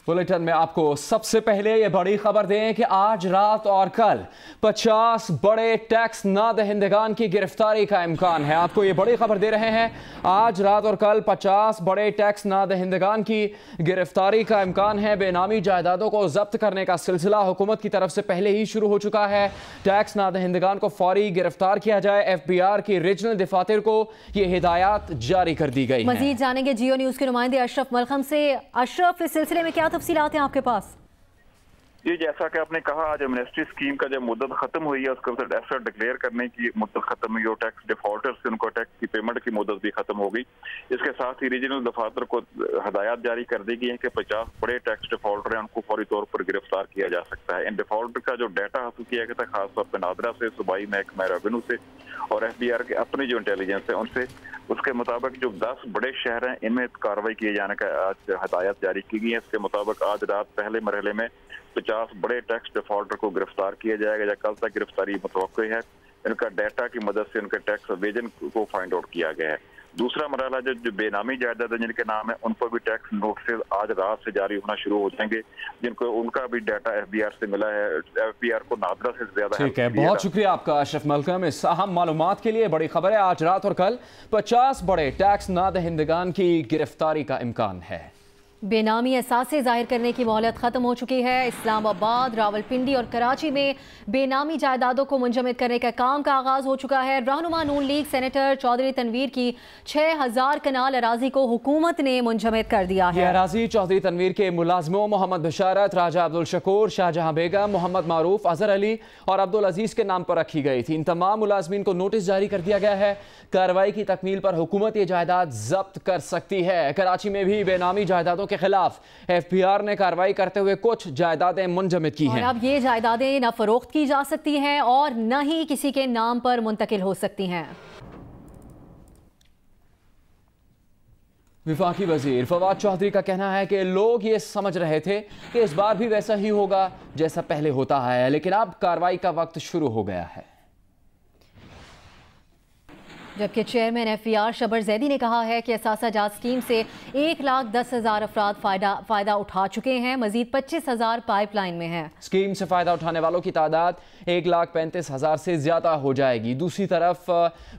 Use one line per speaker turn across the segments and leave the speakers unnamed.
Bulletin में आपको सबसे पहले ये बड़ी खबर दें कि आज रात और कल 50 बड़े टैक्स ना दहिंदगान की गिरफ्तारी का इम्कान है। आपको ये बड़ी खबर दे रहे हैं, आज रात और कल 50 बड़े टैक्स ना दहिंदगान की गिरफ्तारी का इम्कान है। बेनामी जायदादों को जब्त करने का सिलसिला हुकूमत की तरफ से पहले ही शुरू हो चुका है। टैक्स ना दहिंदगान को फौरी गिरफ्तार किया जाए, FBI की रीजनल दफातर को ये हिदायत जारी कर दी गई।
मजीद जानेंगे जियो न्यूज के नुमाइंदे अशरफ मलखम से। अशरफ, इस सिलसिले में क्या तफसीलात हैं आपके पास?
जी, जैसा कि आपने कहा, आज एमनेस्टी स्कीम का जब मुद्दत खत्म हुई है, उसके बाद एसेट डिक्लेयर करने की मुद्दत खत्म हुई और टैक्स डिफॉल्टर्स से उनको टैक्स की पेमेंट की मुद्दत भी खत्म हो गई। इसके साथ ही रीजनल दफातर को हदायत जारी कर दी गई है कि 50 बड़े टैक्स डिफॉल्टर हैं, उनको फौरी तौर पर गिरफ्तार किया जा सकता है। इन डिफॉल्टर का जो डाटा हासिल किया गया था, खासतौर पर नादरा से, सूबाई महकमा रेवेन्यू से और FBI के अपने जो इंटेलिजेंस है उनसे, उसके मुताबिक जो 10 बड़े शहर हैं इनमें कार्रवाई किए जाने का आज हदायत जारी की गई है। इसके मुताबिक आज रात पहले मरहले में 50 बड़े टैक्स डिफॉल्टर को गिरफ्तार किया जाएगा या कल तक गिरफ्तारी मुतवक्को है। इनका डाटा की मदद से इनके टैक्स एवेजन को फाइंड आउट किया गया है। दूसरा मरहला जो बेनामी जायदाद जिनके नाम है, उन पर भी टैक्स नोटिस आज रात से जारी होना शुरू हो जाएंगे, जिनको उनका भी डाटा FBI से मिला है। FBI को नादरा से ज्यादा।
ठीक है, बहुत शुक्रिया आपका अशरफ मलकम इस अहम मालूमात के लिए। बड़ी खबर है, आज रात और कल 50 बड़े टैक्स ना दहिंदगान की गिरफ्तारी का इम्कान है।
बेनामी एहसासे जाहिर करने की मोहलत खत्म हो चुकी है। इस्लामाबाद, रावलपिंडी और कराची में बेनामी जायदादों को मुंजमद करने का काम का आगाज हो चुका है। रहनुमा नून लीग सेनेटर चौधरी तनवीर की 6000 कनाल अराजी को हुकूमत ने मुंजमद कर दिया है।
यह अराजी चौधरी तनवीर के मुलाजमों मोहम्मद बशारत, राजा अब्दुल शकूर, शाहजहां बेगम, मोहम्मद मारूफ, अजहर अली और अब्दुल अजीज के नाम पर रखी गई थी। इन तमाम मुलाजमीन को नोटिस जारी कर दिया गया है। कार्रवाई की तकमील पर हुकूमत ये जायदाद जब्त कर सकती है। कराची में भी बेनामी जायदादों के खिलाफ FBI ने कार्रवाई करते हुए कुछ जायदादें मुंजमद की हैं।
अब ये जायदादें न फरोख्त की जा सकती हैं और न ही किसी के नाम पर मुंतकिल हो सकती हैं।
विफाकी वजीर फवाद चौधरी का कहना है कि लोग ये समझ रहे थे कि इस बार भी वैसा ही होगा जैसा पहले होता है, लेकिन अब कार्रवाई का वक्त शुरू हो गया है।
जबकि चेयरमैन FBR शबर जैदी ने कहा है कि असासा जात स्कीम से 1,10,000 अफराद फ़ायदा उठा चुके हैं। मजीद 25,000 पाइपलाइन में हैं। स्कीम
से फ़ायदा उठाने वालों की तादाद 1,35,000 से ज़्यादा हो जाएगी। दूसरी तरफ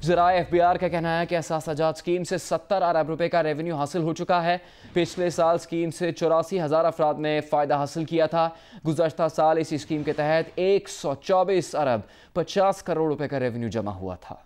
ज़राए FBR का कहना है कि असासा जात स्कीम से 70 अरब रुपए का रेवेन्यू हासिल हो चुका है। पिछले साल स्कीम से 84,000 अफराद ने फ़ायदा हासिल किया था। गुज़श्ता साल इसी स्कीम के तहत 124 अरब 50 करोड़ रुपए का रेवेन्यू जमा हुआ था।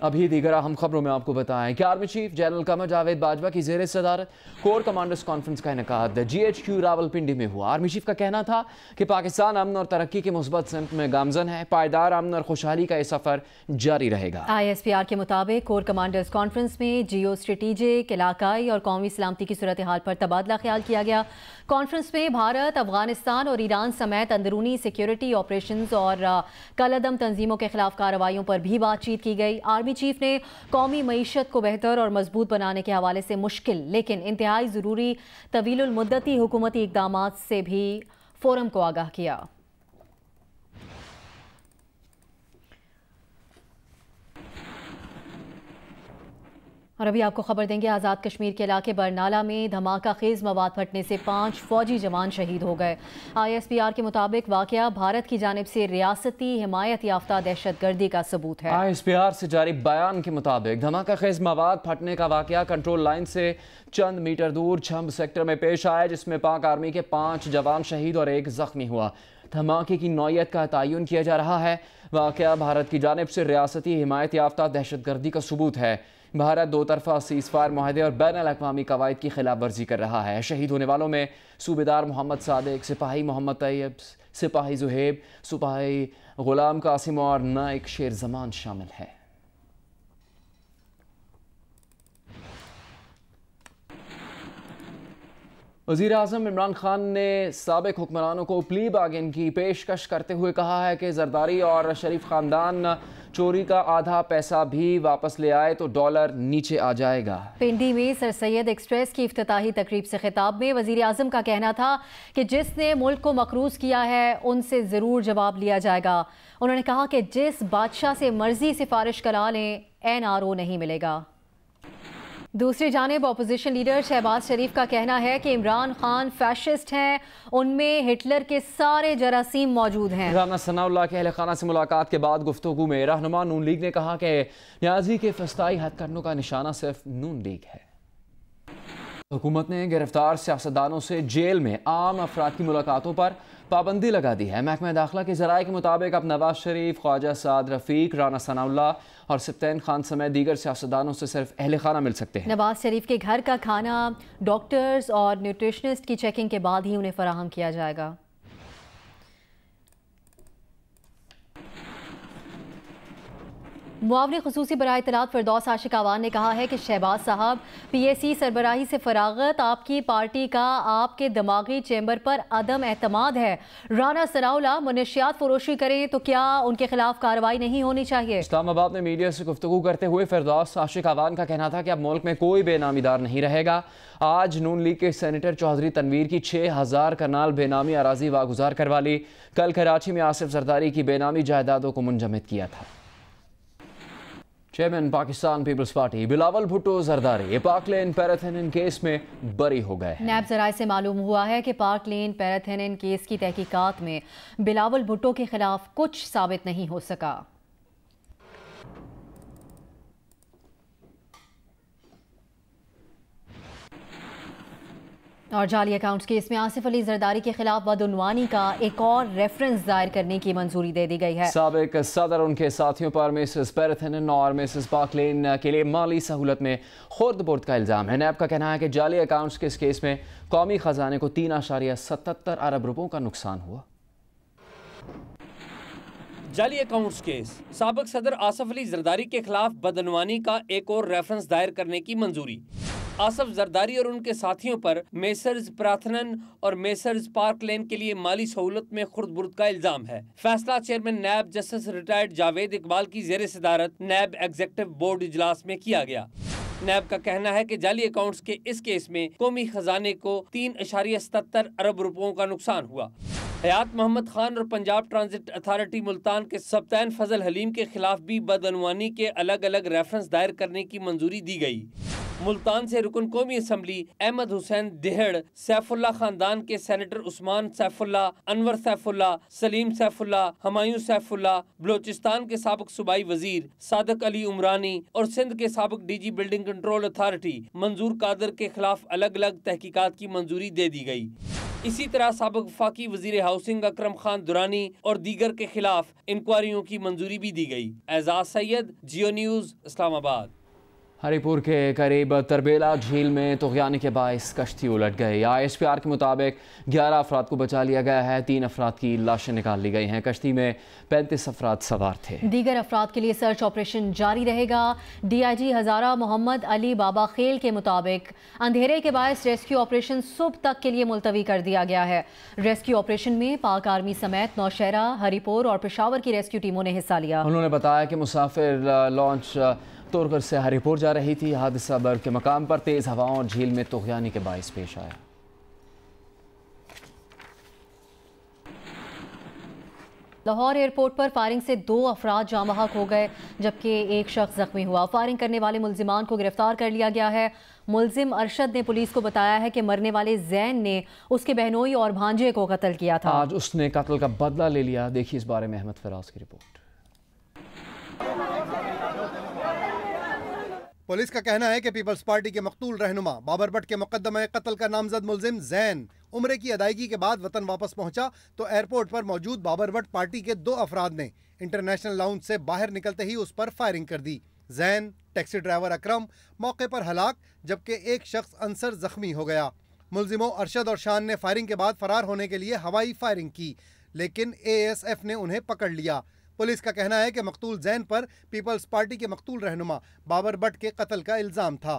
अभी दीगर अहम खबरों में आपको बताएं कि army chief general Qamar Javed Bajwa की ज़ेर सदारत कोर कमांडर्स कॉन्फ्रेंस का इनेकाद GHQ रावलपिंडी में हुआ। आर्मी चीफ का कहना था कि पाकिस्तान अमन और तरक्की के मुस्बत सिमत में गामजन है। पायदार अमन और खुशहाली का ये सफ़र जारी रहेगा।
ISPR के मुताबिक कोर कमांडर्स कॉन्फ्रेंस में जियो स्ट्रेटेजिक, इलाकाई और कौमी सलामती की सूरत हाल पर तबादला ख्याल किया गया। कॉन्फ्रेंस में भारत, अफगानिस्तान और ईरान समेत अंदरूनी सिक्योरिटी ऑपरेशंस और कलअदम तंजीमों के खिलाफ कार्रवाइयों पर भी बातचीत की गई। आर्मी चीफ ने कौमी मईशत को बेहतर और मजबूत बनाने के हवाले से मुश्किल लेकिन इंतहाई ज़रूरी तवीलुल मुद्दती हुकूमती इक़दामात से भी फोरम को आगाह किया। और अभी आपको खबर देंगे, आज़ाद कश्मीर के इलाके बरनाला में धमाका खेज मवाद फटने से 5 फौजी जवान शहीद हो गए। ISPR के मुताबिक वाकया भारत की जानिब से रियासती हिमायत याफ्ता दहशत गर्दी का सबूत है।
ISPR से जारी बयान के मुताबिक धमाका खेज मवाद फटने का वाकया कंट्रोल लाइन से चंद मीटर दूर छंब सेक्टर में पेश आया, जिसमें पाक आर्मी के 5 जवान शहीद और 1 जख्मी हुआ। धमाके की नौयत का तयन किया जा रहा है। वाकया भारत की जानिब से रियासती हिमायत याफ्ता दहशत गर्दी का सबूत है। भारत 2 तरफा सीज़फायर मुआहदे और बैनुल-अक़वामी कवायद की खिलाफ वर्जी कर रहा है। शहीद होने वालों में सूबेदार मोहम्मद सादिक, सिपाही मोहम्मद तैयब, सिपाही जुहेब, सिपाही गुलाम कासिम और नाइक शेर जमान शामिल है। वज़ीर आज़म इमरान खान ने साबिक हुक्मरानों को प्ली बार्गेन की पेशकश करते हुए कहा है कि जरदारी और शरीफ ख़ानदान चोरी का आधा पैसा भी वापस ले आए तो डॉलर नीचे आ जाएगा।
पिंडी में सर सैयद एक्सप्रेस की इफ्तिताही तकरीब से खिताब में वज़ीर आज़म का कहना था कि जिसने मुल्क को मकरूज किया है उनसे ज़रूर जवाब लिया जाएगा। उन्होंने कहा कि जिस बादशाह से मर्जी सिफारिश करा लें NRO नहीं मिलेगा। दूसरी जानिब अपोजिशन लीडर शहबाज शरीफ का कहना है कि इमरान खान फैशिस्ट हैं, उनमें हिटलर के सारे जरासीम मौजूद हैं।
राना सनाउल्लाह के अहल खाना से मुलाकात के बाद गुफ्तगू में रहनुमा नून लीग ने कहा कि न्याजी के फस्ताई हथकंडों का निशाना सिर्फ नून लीग है। हुकूमत ने गिरफ्तार सियासतदानों से जेल में आम अफराद की मुलाकातों पर पाबंदी लगा दी है। महकमा दाखिला के ज़राए के मुताबिक अब नवाज शरीफ, ख्वाजा साद रफ़ीक, राना सनाउल्लाह और सब्तैन खान समेत दीगर सियासतदानों से सिर्फ अहल खाना मिल सकते हैं।
नवाज शरीफ के घर का खाना डॉक्टर्स और न्यूट्रिशनिस्ट की चेकिंग के बाद ही उन्हें फराहम किया जाएगा। मुआवने खुसूसी बराए इत्तलात फिरदौस आशिक आवान ने कहा है कि शहबाज साहब PAC सरबराही से फरागत आपकी पार्टी का आपके दिमागी चैम्बर पर अदम एतमाद है। राना सनाउल्लाह मनशियात फरोशी करें तो क्या उनके खिलाफ कार्रवाई नहीं होनी चाहिए?
इस्लामाबाद में मीडिया से गुफ्तगू करते हुए फिरदौस आशिक आवान का कहना था कि अब मुल्क में कोई बेनामीदार नहीं रहेगा। आज नून लीग के सेनेटर चौधरी तनवीर की 6000 कनाल बेनामी अराजी वागुजार करवा ली। कल कराची में आसिफ जरदारी की बेनामी जायदादों को मुंजमद किया था। चेयरमैन पाकिस्तान पीपल्स पार्टी बिलावल भुट्टो जरदारी पाक लेन पैराथेनिन केस में बरी हो गए।
नैब ज़राए से मालूम हुआ है कि पाक लेन पैराथेनिन केस की तहकीकात में बिलावल भुट्टो के खिलाफ कुछ साबित नहीं हो सका। और जाली अकाउंट्स केस में आसिफ अली जरदारी के खिलाफ बदउनवानी का एक और रेफरेंस दायर करने की मंजूरी दे दी गई है।
साबिक सदर उनके साथियों पर मिसेस पैराथेनिन और मिसेस पाकलेन के लिए माली सहूलत में खुर्द बुर्द का इल्ज़ाम है। नैब का कहना है कि जाली अकाउंट्स के इस केस में कौमी खजाने को 3.77 अरब रुपयों का नुकसान हुआ।
जाली अकाउंट्स केस, साबिक सदर आसिफ अली जरदारी के खिलाफ बदउनवानी का एक और रेफरेंस दायर करने की मंजूरी। आसिफ जरदारी और उनके साथियों पर मेसर्स पैराथेनिन और मेसर्स पार्क लेन के लिए माली सहूलत में खुर्द-बुर्द का इल्जाम है। फैसला chairman NAB justice retired Javed Iqbal की ज़ेर सदारत नैब एग्जीक्यूटिव बोर्ड इजलास में किया गया। नैब का कहना है कि जाली अकाउंट्स के इस केस में कौमी खजाने को 3.77 अरब रुपयों का नुकसान हुआ। हयात मोहम्मद खान और पंजाब ट्रांजिट अथॉरिटी मुल्तान के सब्तैन फजल हलीम के खिलाफ भी बदअनवानी के अलग अलग रेफरेंस दायर करने की मंजूरी दी गई। मुल्तान से रुकन कौमी असम्बली अहमद हुसैन दिहड़, सैफुल्ला खानदान के सेनेटर उस्मान सैफुल्ला, अनवर सैफुल्ला, सलीम सैफुल्ला, हमायूं सैफुल्ला, बलोचिस्तान के साबिक सूबाई वजीर सादक अली उमरानी और सिंध के साबिक DG बिल्डिंग कंट्रोल अथॉरिटी मंजूर कादर के खिलाफ अलग अलग तहकीकात की मंजूरी दे दी गई। इसी तरह साबिक वफाकी वजीर हाउसिंग अकरम खान दुरानी और दीगर के खिलाफ इंक्वायरियों की मंजूरी भी दी गई। एजाज सैयद, जियो न्यूज़, इस्लामाबाद।
हरिपुर के करीब तरबेला झील में तुग़यानी के बाइस कश्ती उलट गई। ISPR के मुताबिक 11 अफराद को बचा लिया गया है। 3 अफराद की लाशें निकाल ली गई हैं। कश्ती में 35 अफराद सवार थे।
दीगर अफराद के लिए सर्च ऑपरेशन जारी रहेगा। DIG हज़ारा मोहम्मद अली बाबा खेल के मुताबिक अंधेरे के बायस रेस्क्यू ऑपरेशन सुबह तक के लिए मुलतवी कर दिया गया है। रेस्क्यू ऑपरेशन में पाक आर्मी समेत नौशहरा, हरिपुर और पेशावर की रेस्क्यू टीमों ने हिस्सा लिया।
उन्होंने बताया कि मुसाफिर लॉन्च तोड़कर से हरिपुर जा रही थी। हादसा बर्फ के मकाम पर तेज हवाओं और झील में तुग़यानी के बाइस पेश आया।
लाहौर एयरपोर्ट पर फायरिंग से 2 अफराद जाँ बहक हो गए जबकि एक शख्स जख्मी हुआ। फायरिंग करने वाले मुल्जिमान को गिरफ्तार कर लिया गया है। मुल्जिम अरशद ने पुलिस को बताया है कि मरने वाले जैन ने उसके बहनोई और भांजे को कत्ल किया था।
आज उसने कत्ल का बदला ले लिया। देखिए इस बारे में अहमद फराज की रिपोर्ट।
पुलिस का कहना है कि पीपल्स पार्टी के मकतूल रहनुमा बाबर भट्ट के मुकदमे कत्ल का नामजद मुल्जिम जैन उम्रे की अदायगी के बाद वतन वापस पहुंचा तो एयरपोर्ट पर मौजूद बाबर भट्ट पार्टी के 2 अफराद ने इंटरनेशनल लाउंज से बाहर निकलते ही उस पर फायरिंग कर दी। जैन, टैक्सी ड्राइवर अकरम मौके पर हलाक जबकि एक शख्स अंसर जख्मी हो गया। मुल्जिमों अरशद और शान ने फायरिंग के बाद फरार होने के लिए हवाई फायरिंग की लेकिन ASF ने उन्हें पकड़ लिया। पुलिस का कहना है कि मकतूल जैन पर पीपल्स पार्टी के मकतूल रहनुमा बाबर भट्ट के कत्ल का इल्ज़ाम था।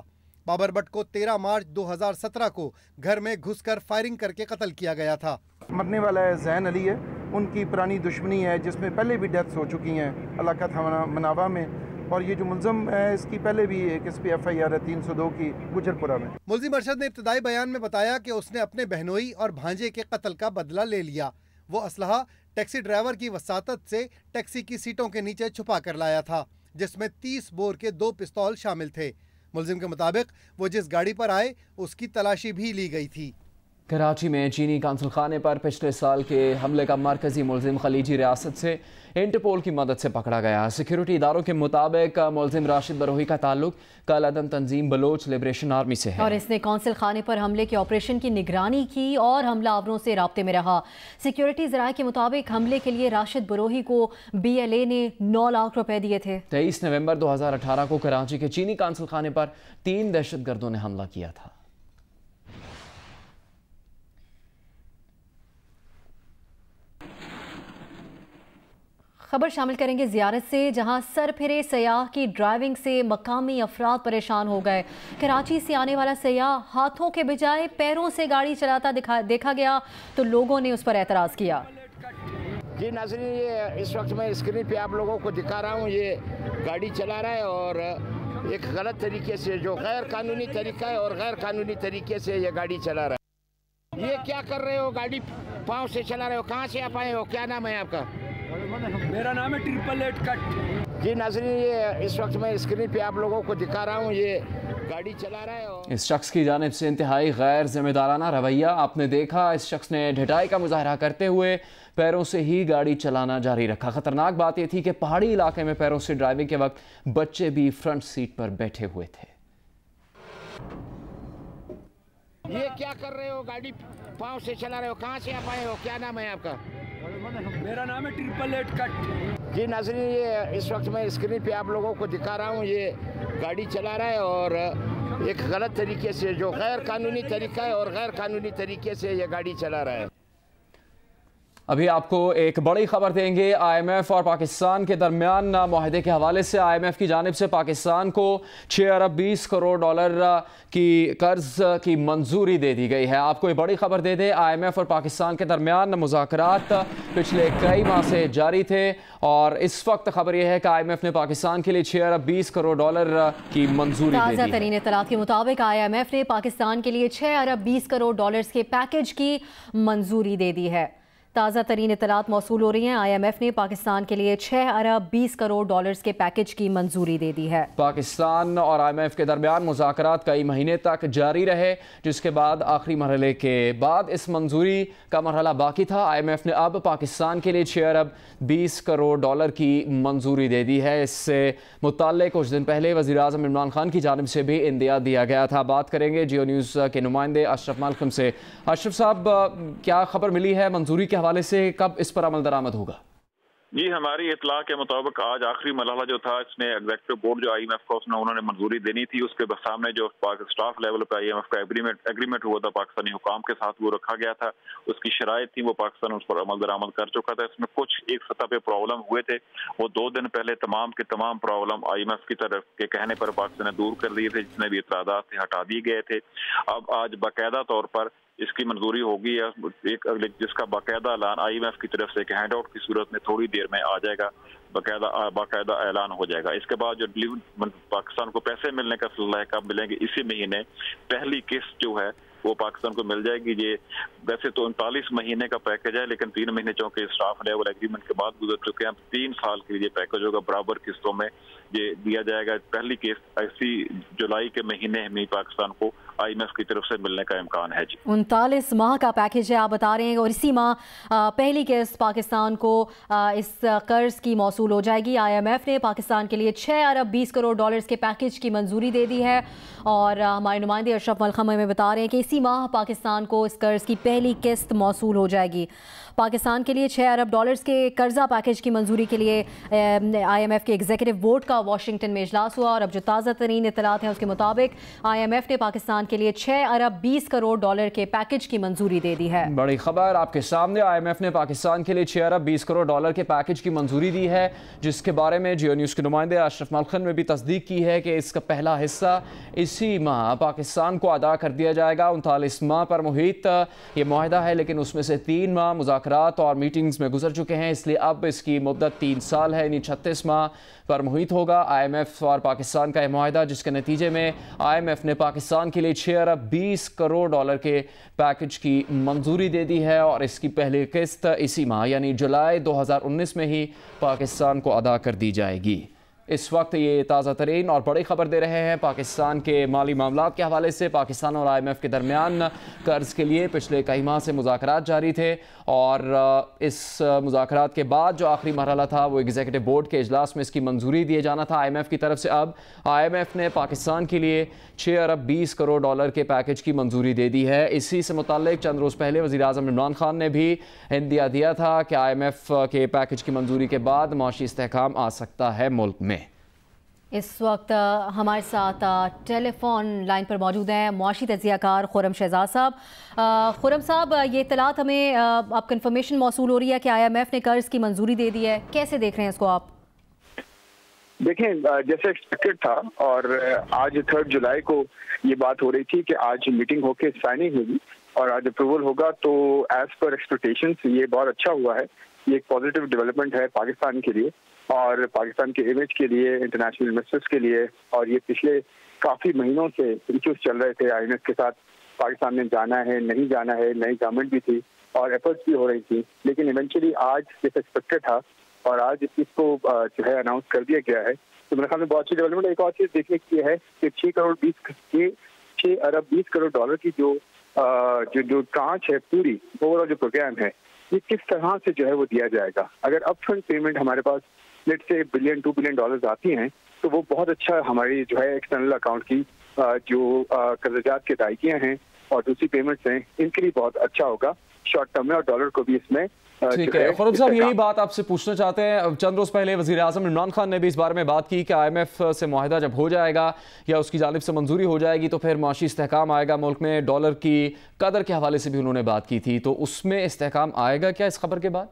बाबर भट्ट को 13 मार्च 2017 को घर में घुसकर फायरिंग करके कत्ल किया गया था।
मरने वाला है जैन अली है, उनकी पुरानी दुश्मनी है जिसमें पहले भी डेथ्स हो चुकी हैं इलाका मनावा में और ये जो मुल्ज़म है इसकी पहले भी एक इस पे FIR है 302 की गुजरपुरा में।
मुल्जिम अरशद ने इब्तदाई बयान में बताया कि उसने अपने बहनोई और भांजे के कत्ल का बदला ले लिया। वो असलहा टैक्सी ड्राइवर की वसातत से टैक्सी की सीटों के नीचे छुपा कर लाया था जिसमें 30 बोर के 2 पिस्तौल शामिल थे। मुलजिम के मुताबिक वो जिस गाड़ी पर आए उसकी तलाशी भी ली गई थी।
कराची में चीनी कांसुल खाने पर पिछले साल के हमले का मरकजी मुलजिम खलीजी रियासत से इंटरपोल की मदद से पकड़ा गया। सिक्योरिटी इदारों के मुताबिक मुलजिम राशिद बरोही का ताल्लुक कल अदम तंजीम बलोच लिबरेशन आर्मी से है
और इसने कांसुल खाने पर हमले के ऑपरेशन की निगरानी की और हमलावरों से राब्ते में रहा। सिक्योरिटी ज़राए के मुताबिक हमले के लिए राशिद बरोही को BLA ने 9 लाख रुपए दिए थे।
23 नवंबर 2018 को कराची के चीनी कांसुल खाने पर 3 दहशतगर्दों ने हमला किया था।
खबर शामिल करेंगे ज़ियारत से, जहां सर फिरे सयाह की ड्राइविंग से मकामी अफराद परेशान हो गए। कराची से आने वाला सयाह हाथों के बजाय पैरों से गाड़ी चलाता देखा गया तो लोगों ने उस पर एतराज़ किया।
जी नाज़रीन, ये इस वक्त मैं स्क्रीन पे आप लोगों को दिखा रहा हूँ, ये गाड़ी चला रहा है और एक गलत तरीके से, जो गैर कानूनी तरीका है और गैर कानूनी तरीके से ये गाड़ी चला रहा है। ये क्या कर रहे हो? गाड़ी पाँव से चला रहे हो? कहाँ से आप आए हो? क्या नाम है आपका?
मेरा नाम है 888 कट।
जी नाज़रीन, ये इस वक्त मैं स्क्रीन पे आप लोगों को दिखा रहा हूँ, ये गाड़ी चला रहा है और
इस शख्स की जानिब से इंतहाई गैर जिम्मेदाराना रवैया आपने देखा। इस शख्स ने ढिठाई का मुजाहरा करते हुए पैरों से ही गाड़ी चलाना जारी रखा। खतरनाक बात यह थी कि पहाड़ी इलाके में पैरों से ड्राइविंग के वक्त बच्चे भी फ्रंट सीट पर बैठे हुए थे।
ये क्या कर रहे हो? गाड़ी पाँव से चला रहे हो? कहाँ से आप आए हो? क्या नाम है आपका?
मेरा नाम है 888 कट।
जी नाज़रीन, ये इस वक्त मैं स्क्रीन पे आप लोगों को दिखा रहा हूँ, ये गाड़ी चला रहा है और एक गलत तरीके से, जो गैर कानूनी तरीका है और गैर कानूनी तरीके से ये गाड़ी चला रहा है।
अभी आपको एक बड़ी खबर देंगे। IMF और पाकिस्तान के दरमियान मुआहदे के हवाले से IMF की जानिब से पाकिस्तान को 6 अरब 20 करोड़ डॉलर की कर्ज की मंजूरी दे दी गई है। आपको एक बड़ी खबर दे दें, IMF और पाकिस्तान के दरमियान मुज़ाकरात पिछले कई माह से जारी थे और इस वक्त खबर यह है कि IMF ने पाकिस्तान के लिए 6 अरब 20 करोड़ डॉलर की मंजूरी दे दी।
ताज़ा तरीन इत्तलात के मुताबिक IMF ने पाकिस्तान के लिए 6 अरब 20 करोड़ डॉलर्स के पैकेज की मंजूरी दे दी है। ताज़ा तरीन इत्तलात मौसूल हो रही हैं। IMF ने पाकिस्तान के लिए 6 अरब 20 करोड़ डॉलर्स के पैकेज की मंजूरी दे दी है।
पाकिस्तान और IMF के दरमियान मुज़ाकरात कई महीने तक जारी रहे, जिसके बाद आखिरी मरहले के बाद इस मंजूरी का मरहला बाकी था। IMF ने अब पाकिस्तान के लिए 6 अरब 20 करोड़ डॉलर की मंजूरी दे दी है। इससे मुताल्लिक़ कुछ दिन पहले वज़ीर आज़म इमरान खान की जानिब से भी इंदिया दिया गया था। बात करेंगे जियो न्यूज़ के नुमाइंदे अशरफ मालखम से। अशरफ साहब, क्या खबर मिली है मंजूरी के हवाले से? कब इस पर अमल दरामद होगा?
जी, हमारी इतला के मुताबिक आज आखिरी मरहला जो था, इसमें एग्जीक्यूटिव बोर्ड जो IMF को उन्होंने मंजूरी देनी थी, उसके सामने जो स्टाफ लेवल पर IMF का एग्रीमेंट हुआ था पाकिस्तानी हुकाम के साथ, वो रखा गया था। उसकी शराइत थी, वो पाकिस्तान उस पर अमल दरामद कर चुका था। इसमें कुछ एक सतह पे प्रॉब्लम हुए थे, वो 2 दिन पहले तमाम के तमाम प्रॉब्लम IMF की तरफ के कहने पर पाकिस्तान ने दूर कर दिए थे। जितने भी इतराज़ात थे हटा दिए गए थे। अब आज बाकायदा तौर पर इसकी मंजूरी होगी, एक जिसका बाकायदा ऐलान IMF की तरफ से एक हैंड आउट की सूरत में थोड़ी देर में आ जाएगा, बाकायदा ऐलान हो जाएगा। इसके बाद जो पाकिस्तान को पैसे मिलने का सिलसिला है, कब मिलेंगे? इसी महीने पहली किस्त जो है वो पाकिस्तान को मिल जाएगी। ये वैसे तो 39 महीने का पैकेज है, लेकिन 3 महीने चूंकि स्टाफ लेवल एग्रीमेंट के बाद गुजर चुके हैं, 3 साल के लिए पैकेज होगा, बराबर किस्तों में ये दिया जाएगा। पहली किस्त 80 जुलाई के महीने में पाकिस्तान को IMF की तरफ से मिलने का इम्कान है। जी,
39 माह का पैकेज है आप बता रहे हैं, और इसी माह पहली किस्त पाकिस्तान को इस कर्ज की मौसूल हो जाएगी। IMF ने पाकिस्तान के लिए 6 अरब 20 करोड़ डॉलर्स के पैकेज की मंजूरी दे दी है और हमारे नुमाइंदे अशरफ मलखम हमें बता रहे हैं कि इसी माह पाकिस्तान को इस कर्ज की पहली किस्त मौसूल हो जाएगी। पाकिस्तान के लिए 6 अरब डॉलर्स के कर्जा पैकेज की मंजूरी के लिए IMF के एग्जीक्यूटिव बोर्ड का वाशिंगटन में इजलास हुआ और अब जो ताज़ा तरीन इत्तलात हैं उसके मुताबिक IMF ने पाकिस्तान के लिए 6 अरब 20 करोड़ डॉलर के पैकेज की मंजूरी दे दी है।
बड़ी खबर आपके सामने, IMF ने पाकिस्तान के लिए 6 अरब 20 करोड़ डॉलर के पैकेज की मंजूरी दी है, जिसके बारे में जियो न्यूज़ के नुमाइंदे अशरफ मालखन ने भी तस्दीक की है कि इसका पहला हिस्सा इसी माह पाकिस्तान को अदा कर दिया जाएगा। 39 माह पर मुहित ये मुआहदा है, लेकिन उसमें से 3 माह मुज़ाकरात और मीटिंग्स में गुजर चुके हैं, इसलिए अब इसकी मुद्दत 3 साल है, यानी 36 माह पर मुहित होगा। IMF और पाकिस्तान का यह मुआहदा, जिसके नतीजे में IMF ने पाकिस्तान के लिए 6 अरब 20 करोड़ डॉलर के पैकेज की मंजूरी दे दी है और इसकी पहली किस्त इसी माह यानी जुलाई 2019 में ही पाकिस्तान को अदा कर दी जाएगी। इस वक्त ये ताज़ा तरीन और बड़ी खबर दे रहे हैं पाकिस्तान के माली मामलात के हवाले से। पाकिस्तान और IMF के दरमियान कर्ज के लिए पिछले कई माह से मुज़ाकरात जारी थे और इस मुज़ाकरात के बाद जो आखिरी मरहला था वो एग्जीक्यूटिव बोर्ड के इजलास में इसकी मंजूरी दिए जाना था IMF की तरफ से। अब IMF ने पाकिस्तान के लिए 6 अरब 20 करोड़ डॉलर के पैकेज की मंजूरी दे दी है। इसी से मुताल्लिक चंद रोज़ पहले वज़ीर-ए-आज़म इमरान खान ने भी इंदिया दिया था कि IMF के पैकेज की मंजूरी के बाद माशी इस्तेहकाम आ सकता है मुल्क में।
इस वक्त हमारे साथ टेलीफोन लाइन पर मौजूद हैं मुआशी तज्ज़ियाकार खुर्रम शहजाद साहब। खुर्रम साहब, ये इत्तलात हमें अब कंफर्मेशन मौसूल हो रही है कि IMF ने कर्ज की मंजूरी दे दी है, कैसे देख रहे हैं इसको आप?
देखें, जैसे एक्सपेक्टेड था और आज 3 जुलाई को ये बात हो रही थी कि आज मीटिंग होके साइनिंग होगी और आज अप्रूवल होगा, तो एज पर एक्सपेक्टेशंस ये बहुत अच्छा हुआ है। ये एक पॉजिटिव डेवलपमेंट है पाकिस्तान के लिए और पाकिस्तान के इमेज के लिए, इंटरनेशनल इन्वेस्टर्स के लिए। और ये पिछले काफ़ी महीनों से इश्यूज चल रहे थे IMF के साथ, पाकिस्तान में जाना है नहीं जाना है, नई गवर्नमेंट भी थी और एफर्ट्स भी हो रही थी, लेकिन इवेंचुअली आज जैसे एक्सपेक्टेड था और आज इसको जो है अनाउंस कर दिया गया है, तो मेरे ख्याल में बहुत अच्छी डेवलपमेंट। एक और चीज़ देखने की है कि 6 अरब 20 करोड़ डॉलर की जो ट्रांच है, पूरी ओवरऑल जो प्रोग्राम है, ये किस तरह से जो है वो दिया जाएगा। अगर अपफ्रंट पेमेंट हमारे पास लेट से $1 बिलियन 2 बिलियन डॉलर्स आती हैं, तो वो बहुत अच्छा हमारी जो है एक्सटर्नल अकाउंट की जो कर्जात की अदायगियाँ हैं और दूसरी पेमेंट्स हैं, इनके लिए बहुत अच्छा होगा शॉर्ट टर्म में, और डॉलर को भी इसमें
ठीक है। खुर्रम साहब, यही बात आपसे पूछना चाहते हैं। चंद रोज़ पहले वज़ीर-ए-आज़म इमरान खान ने भी इस बारे में बात की कि IMF से मुआहिदा जब हो जाएगा या उसकी जानिब से मंजूरी हो जाएगी तो फिर माशी इस्तेहकाम आएगा मुल्क में। डॉलर की कदर के हवाले से भी उन्होंने बात की थी, तो उसमें इस्तेहकाम आएगा क्या इस खबर के बाद?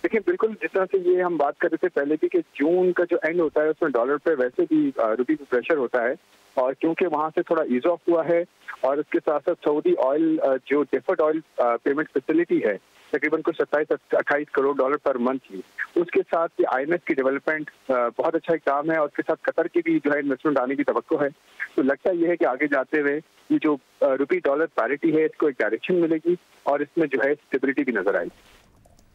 देखिए, बिल्कुल जिस तरह से ये हम बात कर रहे थे पहले भी कि जून का जो एंड होता है उसमें डॉलर पे वैसे भी रुपये पे प्रेशर होता है, और क्योंकि वहाँ से थोड़ा ईज ऑफ हुआ है और उसके साथ साथ सऊदी ऑयल जो डिफर्ड ऑयल पेमेंट फैसिलिटी है तकरीबन कुछ 27-28 करोड़ डॉलर पर मंथ की, उसके साथ ये IMF की डेवलपमेंट बहुत अच्छा इक़दाम है और उसके साथ कतर की भी जो है इन्वेस्टमेंट आने की तवक्को है। तो लगता ये है कि आगे जाते हुए ये जो रुपये डॉलर पैरिटी है इसको एक डायरेक्शन मिलेगी और इसमें जो है स्टेबिलिटी भी नजर आएगी।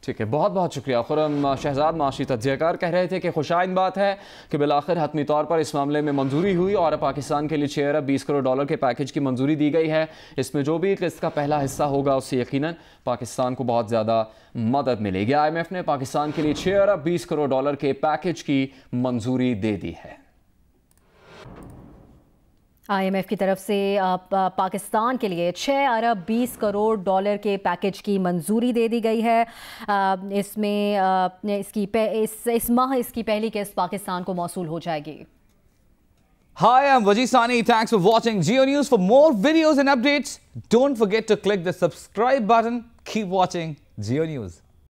ठीक है, बहुत बहुत शुक्रिया। खुर्रम शहजाद माशी तज्ज़ियाकार कह रहे थे कि खुशाइन बात है कि बिलाखिर हतमी तौर पर इस मामले में मंजूरी हुई और पाकिस्तान के लिए 6 अरब 20 करोड़ डॉलर के पैकेज की मंजूरी दी गई है। इसमें जो भी किस्त का पहला हिस्सा होगा उससे यकीनन पाकिस्तान को बहुत ज़्यादा मदद मिलेगी। IMF ने पाकिस्तान के लिए 6 अरब 20 करोड़ डॉलर के पैकेज की मंजूरी दे दी है।
IMF की तरफ से पाकिस्तान के लिए 6 अरब 20 करोड़ डॉलर के पैकेज की मंजूरी दे दी गई है। इसमें इस माह इसकी पहली किस्त पाकिस्तान को मौसूल हो जाएगी।
Hi, I'm Wajid Sani. Thanks for watching Geo News. For more videos and updates, don't forget to click the subscribe button. Keep watching Geo News.